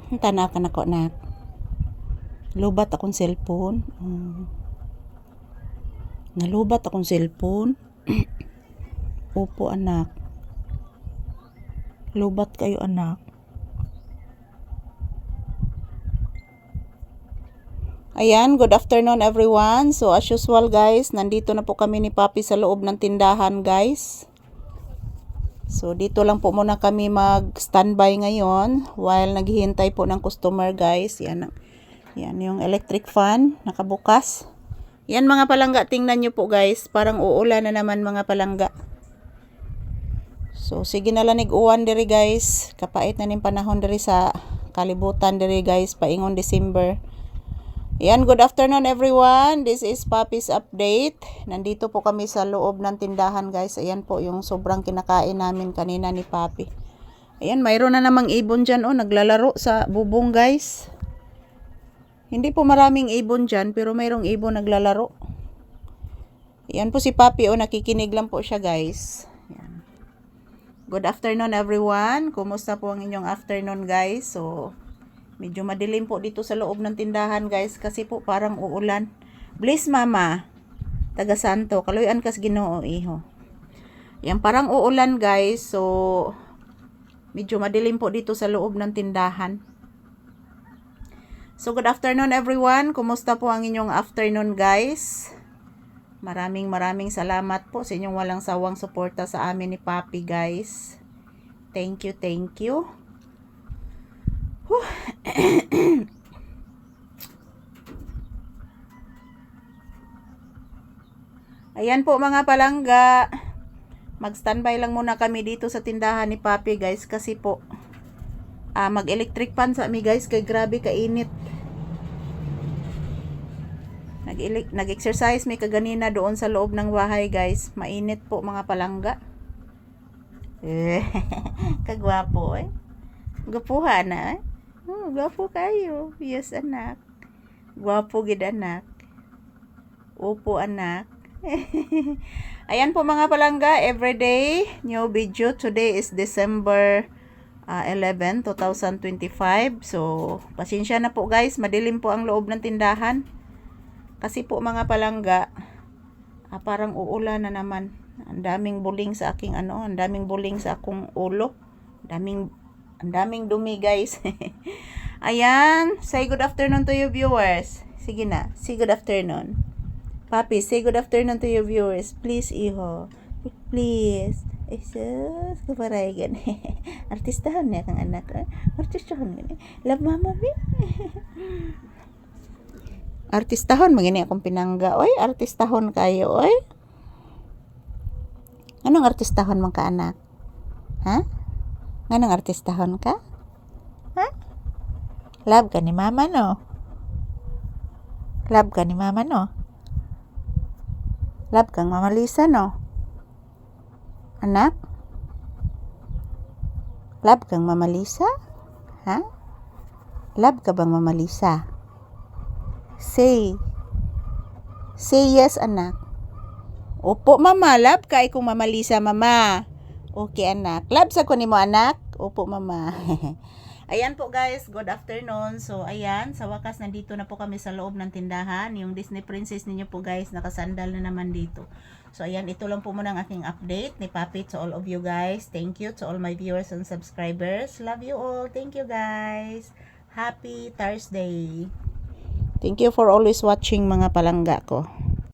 Tanaw ka na ko, anak. Lubat akong cellphone. Nalubat akong cellphone. Opo, anak. Lubat kayo, anak. Ayan, good afternoon everyone. So as usual guys, nandito na po kami ni Papi sa loob ng tindahan guys. So dito lang po muna kami mag-standby ngayon while naghihintay po ng customer guys. Yan yung electric fan, nakabukas. Yan mga palangga, tingnan nyo po guys. Parang uulan na naman mga palangga. So sige na lanig uwan diri guys. Kapait na ning panahon diri sa kalibutan diri guys, paingon December. Yan, good afternoon everyone. This is Papi's update. Nandito po kami sa loob ng tindahan guys. Ayan po yung sobrang kinakain namin kanina ni Papi. Ayan, mayroon na namang ibon dyan. Oh, naglalaro sa bubong guys. Hindi po maraming ibon dyan, pero mayroong ibon naglalaro. Ayan po si Papi. Oh, nakikinig lang po siya guys. Ayan. Good afternoon everyone. Kumusta po ang inyong afternoon guys? So medyo madilim po dito sa loob ng tindahan guys kasi po parang uulan. Bless mama. Taga Santo. Kaluyan kas Ginoo iho. Yan parang uulan guys. So medyo madilim po dito sa loob ng tindahan. So good afternoon everyone. Kumusta po ang inyong afternoon guys? Maraming salamat po sa inyong walang sawang suporta sa amin ni Papi guys. Thank you, thank you. Ayan po mga palangga. Mag-standby lang muna kami dito sa tindahan ni Papi guys kasi po mag-electric fan sa amin guys kay grabe kainit. Nag-exercise may kaganina doon sa loob ng bahay guys. Mainit po mga palangga. Kagwapo eh. Gwapuha na eh. Gwapo kayo. Yes, anak. Gwapo gid anak. Opo, anak. Ayan po mga palangga. Everyday, new video. Today is December 11, 2025. So, pasensya na po guys. Madilim po ang loob ng tindahan. Kasi po mga palangga, parang uulan na naman. Ang daming buling sa aking ang daming buling sa akong ulo. Ang daming dumi guys. Ayan, say good afternoon to your viewers. Sige na, say good afternoon. Papi, say good afternoon to your viewers. Please, iho. Please. Jesus, kaparayan. Artistahan niya kang anak. Artistahan niya. Love mama, be. Artistahon, magini akong pinangga. Oy, artistahon kayo, oy. Anong artistahon mong ka anak? Ha? Anong artistahon ka? Ha? Love ka ni mama, no? Love ka ni mama, no? Love kang Mama Lisa, no? Anak? Love kang Mama Lisa? Ha? Love ka bang Mama Lisa? Say yes, anak. Opo, mama. Love ka kung Mama Lisa, mama. Okay, anak. Love sa ko ni mo, anak. Opo, mama. Ayan po guys, good afternoon. So ayan, sa wakas nandito na po kami sa loob ng tindahan. Yung Disney Princess ninyo po guys, nakasandal na naman dito. So ayan, ito lang po muna ang aking update ni Papi to all of you guys. Thank you to all my viewers and subscribers. Love you all. Thank you guys. Happy Thursday. Thank you for always watching mga palangga ko.